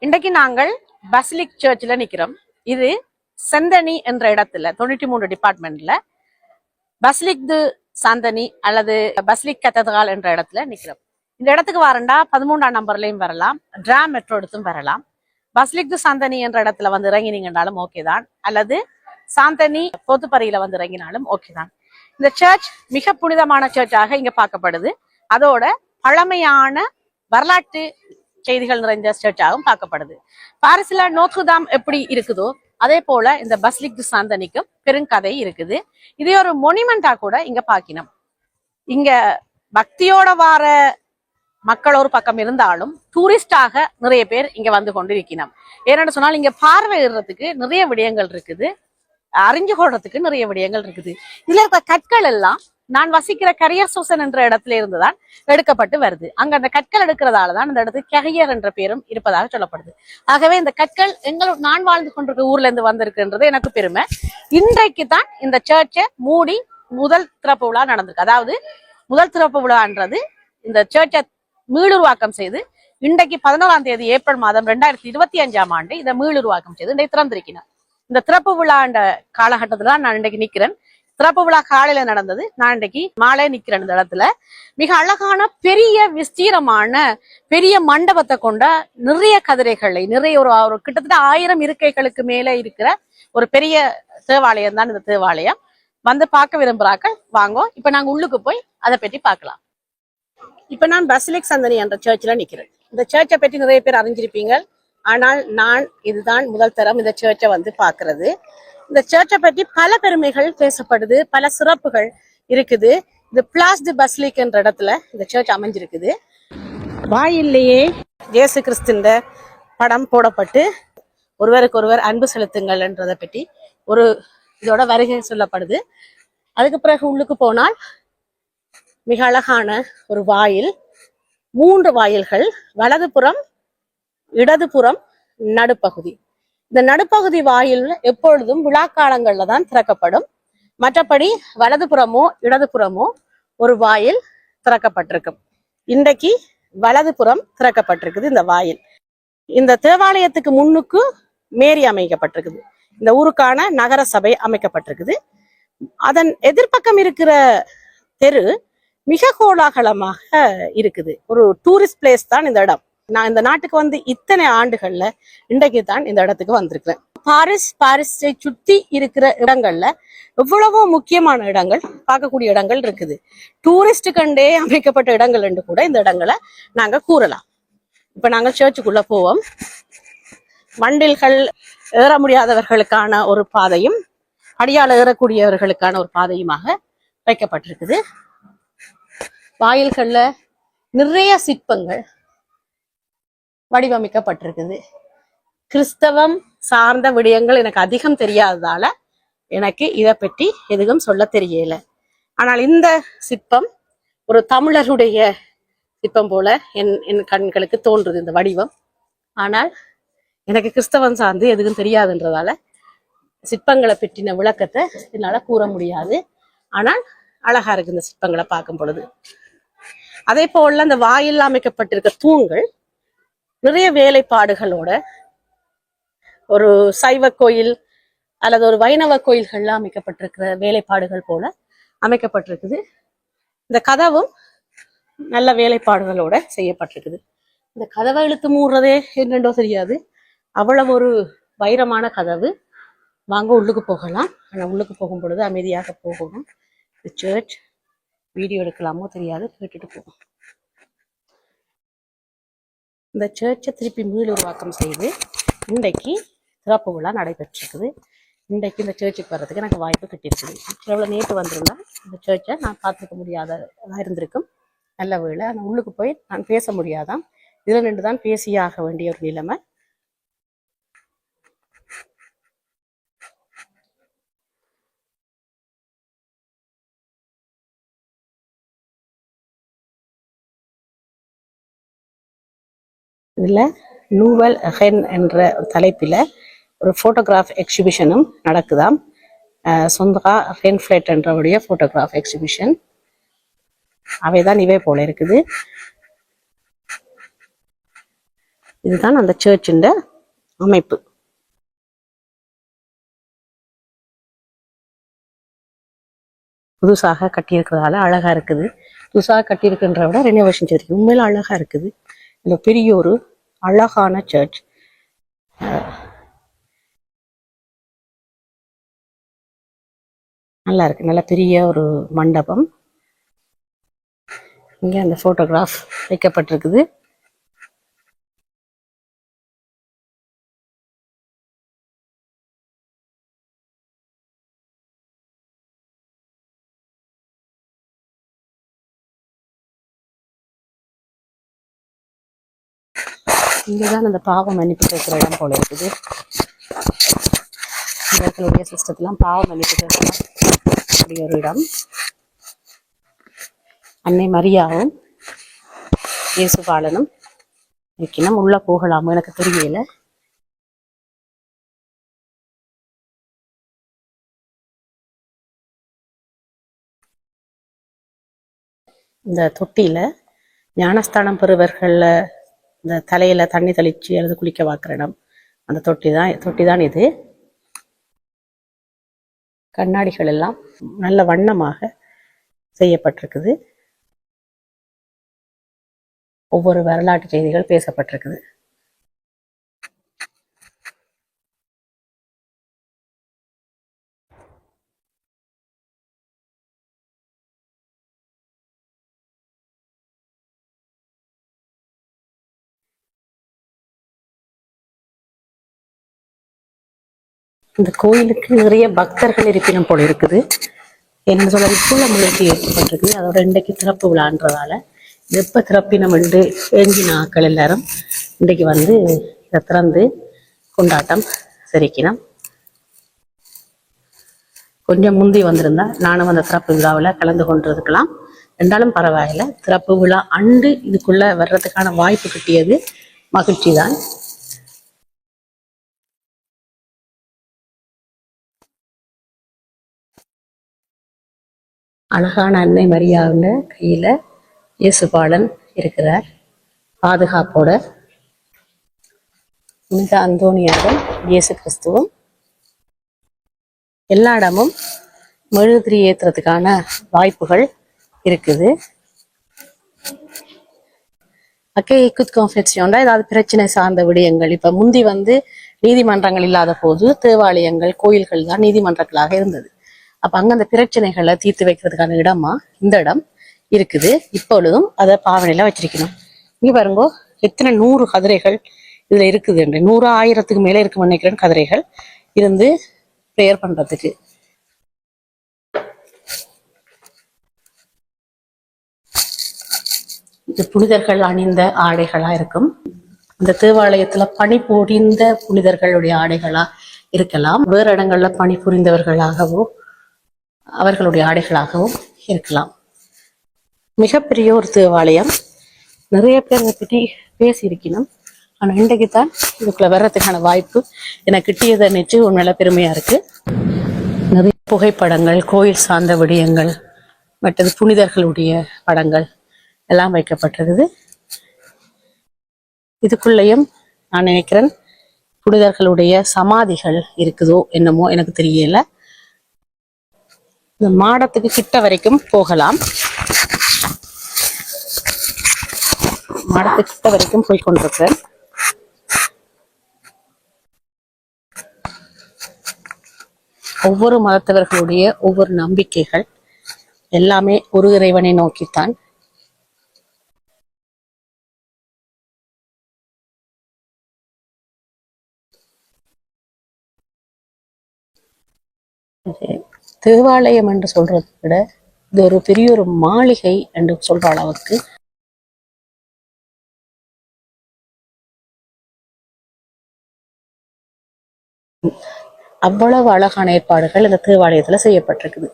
இன்றைக்கு நாங்கள் பசிலிக் சர்ச்சில் நிக்கிறோம். இது செந்தனி என்ற இடத்துல 93 டிபார்ட்மெண்ட்ல பசிலிக் து சாந்தனி அல்லது பசிலிக் கத்தீட்ரல் என்ற இடத்துல நிக்கிறோம். இந்த இடத்துக்கு வரண்டா 13ஆம் நம்பர்லயும் வரலாம், டிரா மெட்ரோ எடுத்தும் வரலாம். பசிலிக் து சாந்தனி என்ற இடத்துல வந்து இறங்கினீங்கன்னாலும் ஓகே தான், அல்லது சாந்தனி பொத்துப்பறையில வந்து இறங்கினாலும் ஓகே தான். இந்த சர்ச் மிக புனிதமான சர்ச்சாக இங்க பார்க்கப்படுது. அதோட பழமையான வரலாற்று செய்திகள் நிறைந்த சர்ச்சாகவும் பார்க்கப்படுது. பாரிஸ்ல நோத்ருதாம் எப்படி இருக்குதோ அதே போல இந்த பசிலிக் து சாந்தனிக்கும் பெருங்கதை இருக்குது. இதே ஒரு மொனிமெண்டா கூட இங்க பாக்கினோம். இங்க பக்தியோட வார மக்கள் ஒரு பக்கம் இருந்தாலும் டூரிஸ்டாக நிறைய பேர் இங்க வந்து கொண்டு இருக்கணும். ஏன்னு சொன்னால் இங்க பார்வையிடுறதுக்கு நிறைய விடயங்கள் இருக்குது, அறிஞ்சு கொள்றதுக்கு நிறைய விடயங்கள் இருக்குது. இதுல இருக்க கற்கள் எல்லாம் நான் வசிக்கிற கரியர் சோசன் என்ற இடத்துல இருந்துதான் எடுக்கப்பட்டு வருது. அங்க அந்த கற்கள் எடுக்கிறதாலதான் அந்த இடத்துக்கு கரியர் என்ற பேரும் இருப்பதாக சொல்லப்படுது. ஆகவே இந்த கற்கள் நான் வாழ்ந்து கொண்டிருக்க ஊர்ல இருந்து வந்திருக்குன்றது எனக்கு பெருமை. இன்றைக்கு தான் இந்த சர்ச்சை மூடி முதல் திறப்பு விழா நடந்திருக்கு. அதாவது முதல் திறப்பு விழான்றது இந்த சர்ச்சை மீளுருவாக்கம் செய்து இன்றைக்கு 11ஆம் தேதி ஏப்ரல் மாதம் 2025ஆம் ஆண்டு இதை மீளுருவாக்கம் செய்து இன்றைக்கு திறந்திருக்கிறேன். இந்த திறப்பு விழாண்ட காலகட்டத்துல நான் இன்றைக்கு நிக்கிறேன். திறப்பு விழா காலையில நடந்தது, நான் இன்றைக்கு மாலை நிக்கிறேன். இந்த இடத்துல மிக அழகான பெரிய விஸ்தீரமான பெரிய மண்டபத்தை கொண்ட நிறைய கதிரைகளை நிறைய ஒரு கிட்டத்தட்ட 1000 இருக்கைகளுக்கு மேல இருக்கிற ஒரு பெரிய தேவாலயம் தான் இந்த தேவாலயம். வந்து பார்க்க விரும்புறாக்கள் வாங்கோ. இப்ப நாங்க உள்ளுக்கு போய் அதை பற்றி பார்க்கலாம். இப்ப நான் பசிலிக் சாந்தனி என்ற சர்ச்சில் நிக்கிறேன். இந்த சர்ச்சை பற்றி நிறைய பேர் அறிஞ்சிருப்பீங்க. ஆனால் நான் இதுதான் முதல் தரம் இந்த சர்ச்சை வந்து பாக்குறது. இந்த சர்ச்சை பற்றி பல பெருமைகள் பேசப்படுது, பல சிறப்புகள் இருக்குது. இது பிளாஸ் தி பசிலிக் என்ற இடத்துல இந்த சர்ச் அமைஞ்சிருக்குது. வாயிலேயே இயேசு கிறிஸ்துவின் படம் போடப்பட்டு ஒருவருக்கு ஒருவர் அன்பு செலுத்துங்கள் என்றதை பற்றி ஒரு இதோட வருகை சொல்லப்படுது. அதுக்கு பிறகு உள்ளுக்கு போனால் மிக அழகான ஒரு வாயில், 3 வாயில்கள், வலதுபுறம், இடதுபுறம், நடுப்பகுதி. இந்த நடுப்பகுதி வாயில் எப்பொழுதும் விழா காலங்கள்ல தான் திறக்கப்படும். மற்றபடி வலதுபுறமோ இடதுபுறமோ ஒரு வாயில் திறக்கப்பட்டிருக்கும். இன்றைக்கு வலதுபுறம் திறக்கப்பட்டிருக்குது இந்த வாயில். இந்த தேவாலயத்துக்கு முன்னுக்கு மேரி அமைக்கப்பட்டிருக்குது. இந்த ஊருக்கான நகர சபை அமைக்கப்பட்டிருக்குது. அதன் எதிர்பக்கம் இருக்கிற தெரு மிக கோலாகலமாக இருக்குது. ஒரு டூரிஸ்ட் பிளேஸ் தான் இந்த இடம். நான் இந்த நாட்டுக்கு வந்து இத்தனை ஆண்டுகள்ல இன்றைக்கு தான் இந்த இடத்துக்கு வந்திருக்கிறேன். பாரிஸை சுத்தி இருக்கிற இடங்கள்ல எவ்வளவோ முக்கியமான இடங்கள், பார்க்கக்கூடிய இடங்கள் இருக்குது. டூரிஸ்ட் கண்டே அமைக்கப்பட்ட இடங்கள் என்று கூட இந்த இடங்களை நாங்க கூறலாம். இப்ப நாங்க சர்ச்சுக்குள்ள போவோம். வண்டில்கள் ஏற முடியாதவர்களுக்கான ஒரு பாதையும் அடியால ஏறக்கூடியவர்களுக்கான ஒரு பாதையுமாக வைக்கப்பட்டிருக்குது. வாயில்கள்ல நிறைய சிற்பங்கள் வடிவமைக்கப்பட்டிருக்குது. கிறிஸ்தவம் சார்ந்த விடயங்கள் எனக்கு அதிகம் தெரியாததால எனக்கு இதை பற்றி எதுவும் சொல்ல தெரியல. ஆனால் இந்த சிற்பம் ஒரு தமிழருடைய சிற்பம் போல என் கண்களுக்கு தோன்றுது இந்த வடிவம். ஆனால் எனக்கு கிறிஸ்தவம் சார்ந்து எதுவும் தெரியாதுன்றதால சிற்பங்களை பற்றின விளக்கத்தை என்னால கூற முடியாது. ஆனால் அழகா இருக்கு இந்த சிற்பங்களை பார்க்கும் பொழுது. அதே போல அந்த வாயில் அமைக்கப்பட்டிருக்க தூண்கள் நிறைய வேலைப்பாடுகளோட ஒரு சைவ கோயில் அல்லது ஒரு வைணவ கோயில்கள்ல அமைக்கப்பட்டிருக்கிற வேலைப்பாடுகள் போல அமைக்கப்பட்டிருக்குது. இந்த கதவும் நல்ல வேலைப்பாடுகளோட செய்யப்பட்டிருக்குது. இந்த கதவை இழுத்து மூடுறதே என்னென்றோ தெரியாது, அவ்வளவு ஒரு வைரமான கதவு. வாங்க உள்ளுக்கு போகலாம். ஆனா உள்ளுக்கு போகும் பொழுது அமைதியாக போகணும். இந்த சர்ச் வீடியோ எடுக்கலாமோ தெரியாது, கேட்டுட்டு போகும். இந்த சர்ச்சை திருப்பி மீளுருவாக்கம் செய்து இன்றைக்கு திறப்பு விழா நடைபெற்றிருக்குது. இன்றைக்கு இந்த சர்ச்சுக்கு வர்றதுக்கு எனக்கு வாய்ப்பு கிட்டிருக்குது. எவ்வளவு நேற்று வந்திருந்தா இந்த சர்ச்சை நான் பார்த்துக்க முடியாததா இருந்திருக்கும். நல்ல வேளை ஆனால் உள்ளுக்கு போய் நான் பேச முடியாதான், இதுல நின்று தான் பேசியாக வேண்டிய ஒரு நிலைமை. இதில் நூவல் ஹென் என்ற தலைப்பில் ஒரு ஃபோட்டோகிராஃப் எக்ஸிபிஷனும் நடக்குதாம். சொந்தகா ஹென்ஃப்ளேட் என்றவுடைய ஃபோட்டோகிராஃப் எக்ஸிபிஷன். அவைதான் இவை போல இருக்குது. இதுதான் அந்த சர்ச்சின் அமைப்பு. புதுசாக கட்டியிருக்கிறதால அழகா இருக்குது. புதுசாக கட்டியிருக்கின்ற விட ரெனோவேஷன் செய்திருக்கு. உண்மையில அழகா இருக்குது. இந்த பெரிய ஒரு அழகான சர்ச். நல்லா இருக்கு. நல்ல பெரிய ஒரு மண்டபம். இங்க அந்த போட்டோகிராஃப் வைக்கப்பட்டிருக்குது. இங்கதான் அந்த பாவம் மன்னிப்பு கேட்கிற இடம் போல இருக்குது. இவர்களுடைய சிஸ்டத்தெல்லாம் பாவம் மன்னிப்பு கேட்கலாம் அப்படி ஒரு இடம். அன்னை மரியாவும் இயேசுபாலனும் இருக்கணும். உள்ள போகலாமோ எனக்கு தெரியல. இந்த தொட்டியில ஞானஸ்தானம் பெறுவர்கள்ல இந்த தலையில தண்ணி தெளிச்சு அல்லது குளிக்க வாக்குற இடம். அந்த தொட்டி தான் இது. கண்ணாடிகள் எல்லாம் நல்ல வண்ணமாக செய்யப்பட்டிருக்குது. ஒவ்வொரு வரலாற்று செய்திகள் பேசப்பட்டிருக்குது. இந்த கோயிலுக்கு நிறைய பக்தர்கள் இருப்பினம் போல இருக்குது. என்ன சொல்ல இப்புள்ள முயற்சி ஏற்பட்டிருக்கு. அதோட இன்றைக்கு திறப்பு விழான்றதால எப்ப திறப்பினம் என்று ஏங்கின ஆக்கள் எல்லாரும் இன்றைக்கு வந்து இதை திறந்து கொண்டாட்டம் சரிக்கணும். கொஞ்சம் முந்தி வந்திருந்தா நானும் அந்த திறப்பு விழாவில் கலந்து கொண்டிருக்கலாம். என்றாலும் பரவாயில்ல. திறப்பு விழா அண்டு இதுக்குள்ள வர்றதுக்கான வாய்ப்பு கிட்டியது மகிழ்ச்சி தான். அழகான அன்னை மரியாவுங்க கையில இயேசுபாலன் இருக்கிறார் பாதுகாப்போட. புனித அந்தோனியாரும் இயேசு கிறிஸ்துவும். எல்லா இடமும் மெழுகுதிரி ஏற்றுறதுக்கான வாய்ப்புகள் இருக்குது. அக்கேக்குத் கான்ஃபெரன்சியோண்டா ஏதாவது பிரச்சனை சார்ந்த விடயங்கள். இப்ப முந்தி வந்து நீதிமன்றங்கள் இல்லாத போது தேவாலயங்கள் கோயில்கள் தான் நீதிமன்றங்களாக இருந்தது. அப்ப அங்க அந்த பிரச்சனைகளை தீர்த்து வைக்கிறதுக்கான இடமா இந்த இடம் இருக்குது. இப்பொழுதும் அதை பாவனையில வச்சிருக்கணும். இங்க பாருங்கோ எத்தனை 100 கதிரைகள் இதுல இருக்குது. 100 1000க்கு மேல இருக்கு நினைக்கிறேன் கதிரைகள் இருந்து ப்ரேயர் பண்றதுக்கு. இது புனிதர்கள் அணிந்த ஆடைகளா இருக்கும். இந்த தேவாலயத்துல பணி புரிந்த புனிதர்களுடைய ஆடைகளா இருக்கலாம். வேறு இடங்கள்ல பணி புரிந்தவர்களாகவோ அவர்களுடைய ஆடைகளாகவும் இருக்கலாம். மிகப்பெரிய ஒரு தேவாலயம். நிறைய பேர் அதை பற்றி பேசியிருக்கணும். ஆனா இன்றைக்குத்தான் இதுக்குள்ள வர்றதுக்கான வாய்ப்பு எனக்கு கிட்டியதை நினைச்சு உண்மையில பெருமையா இருக்கு. நிறைய புகைப்படங்கள், கோயில் சார்ந்த விடயங்கள், மற்றது புனிதர்களுடைய படங்கள் எல்லாம் வைக்கப்பட்டிருக்குது. இதுக்குள்ளேயும் நான் நினைக்கிறேன் புனிதர்களுடைய சமாதிகள் இருக்குதோ என்னமோ எனக்கு தெரியல. இந்த மாடத்துக்கு கிட்ட வரைக்கும் போகலாம். மாடத்துக்கு கிட்ட வரைக்கும் போய் கொண்டிருக்கிறேன். ஒவ்வொரு மதத்தவர்களுடைய ஒவ்வொரு நம்பிக்கைகள் எல்லாமே ஒரு இறைவனை நோக்கித்தான். தேவாலயம் என்று சொல்றதை விட இது ஒரு பெரிய ஒரு மாளிகை என்று சொல்ற அளவுக்கு அவ்வளவு அழகான ஏற்பாடுகள் இந்த தேவாலயத்துல செய்யப்பட்டிருக்குது.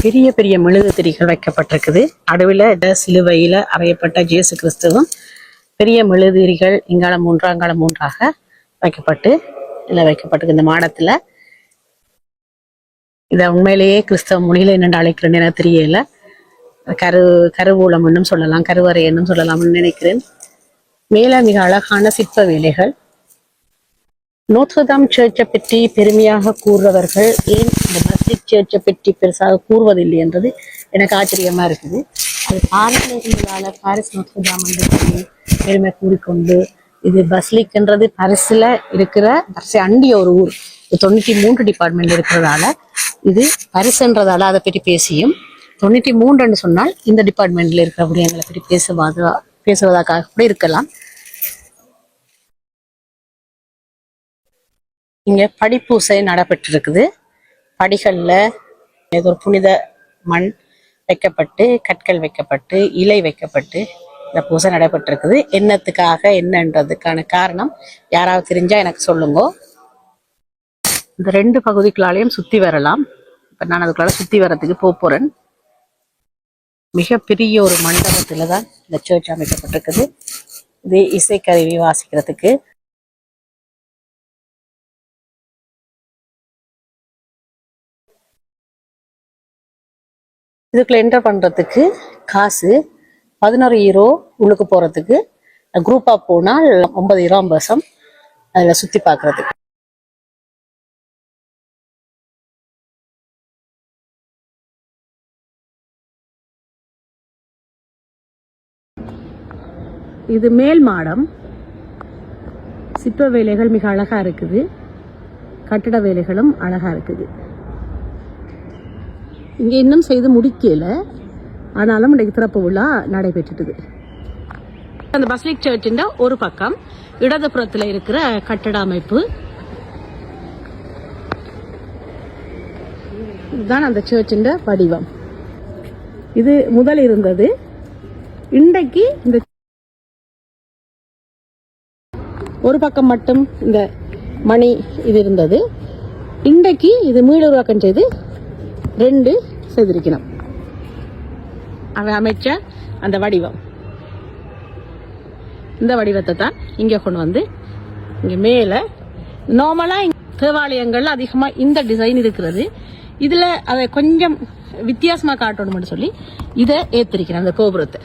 பெரிய பெரிய மெழுகுதிரிகள் வைக்கப்பட்டிருக்குது. நடுவில் சிலுவையில அறையப்பட்ட இயேசு கிறிஸ்துவும் பெரிய மெழுகுதிரிகள் இங்காலம் 3 அங்காலம் 3ஆக வைக்கப்பட்டு வைக்கப்பட்டிருக்கு இந்த மாடத்துல. இத உண்மையிலேயே கிறிஸ்தவ மொழியில என்னென்று அழைக்கிறேன்னு எனக்கு தெரியல. கருவூலம் என்னும் சொல்லலாம், கருவறை என்னும் சொல்லலாம்னு நினைக்கிறேன். மேல மிக அழகான சிற்ப வேலைகள். நோத்ரதாம் சர்ச்சை பற்றி பெருமையாக கூறுறவர்கள் ஏன் இந்த பஸ்லிக் சர்ச்சை பற்றி பெருசாக கூறுவதில்லை என்றது எனக்கு ஆச்சரியமா இருக்குது. அது பாரிஸ்ல இருந்ததால பாரிஸ் நோத்ரதாம் என்று பெருமை கூறிக்கொண்டு, இது பஸ்லிக் என்றது பாரிஸ்ல இருக்கிற பரிசை அண்டிய ஒரு ஊர், 93 டிபார்ட்மெண்ட் இருக்கிறதால இது பரிசுன்றதால அதை பற்றி பேசியும், 93 சொன்னால் இந்த டிபார்ட்மெண்ட்ல இருக்கிற விடயங்களை பற்றி பேசுவதாக கூட இருக்கலாம். இங்க படிப்பூசை நடைபெற்றிருக்குது. படிகள்ல ஏதோ ஒரு புனித மண் வைக்கப்பட்டு, கற்கள் வைக்கப்பட்டு, இலை வைக்கப்பட்டு இந்த பூசை நடைபெற்றிருக்குது. என்னத்துக்காக, என்னன்றதுக்கான காரணம் யாராவது தெரிஞ்சா எனக்கு சொல்லுங்க. இந்த 2 பகுதிகளாலையும் சுத்தி வரலாம். இப்ப நான் அதுக்குள்ள சுத்தி வர்றதுக்கு போறேன். மிகப்பெரிய ஒரு மண்டபத்துல தான் இந்த சர்ச் அமைக்கப்பட்டிருக்குது. இது இசைக்கருவி வாசிக்கிறதுக்கு. இதுக்குள்ள என்டர் பண்றதுக்கு காசு 11 யூரோ. உள்ளுக்கு போறதுக்கு குரூப்பா போனால் 9 யூரோ 50 பைசா அதுல சுத்தி பாக்குறதுக்கு. இது மேல் மாடம். சிற்ப வேலைகள் மிக அழகா இருக்குது. கட்டட வேலைகளும் அழகா இருக்குது. இங்க இன்னும் செய்து முடிக்கல, ஆனாலும் இன்றைக்கு திறப்பு விழா நடைபெற்றுது. அந்த பஸ்லிக் சர்ச்சின் ஒரு பக்கம் இடதுபுறத்தில் இருக்கிற கட்டட அமைப்பு இதுதான் அந்த சர்ச்சின் வடிவம். இது முதல் இருந்தது. இன்றைக்கு இந்த ஒரு பக்கம் மட்டும் இந்த மணி இது இருந்தது. இன்றைக்கு இது மீளுருவாக்கம் செய்து 2 செய்திருக்கணும். அவன் அமைச்ச அந்த வடிவம், இந்த வடிவத்தை தான் இங்க கொண்டு வந்து இங்க மேல நார்மலா தேவாலயங்கள்ல அதிகமா இந்த டிசைன் இருக்கிறது. இதுல அதை கொஞ்சம் வித்தியாசமா காட்டணும்னு சொல்லி இதை ஏத்திருக்கிறேன் அந்த கோபுரத்தை.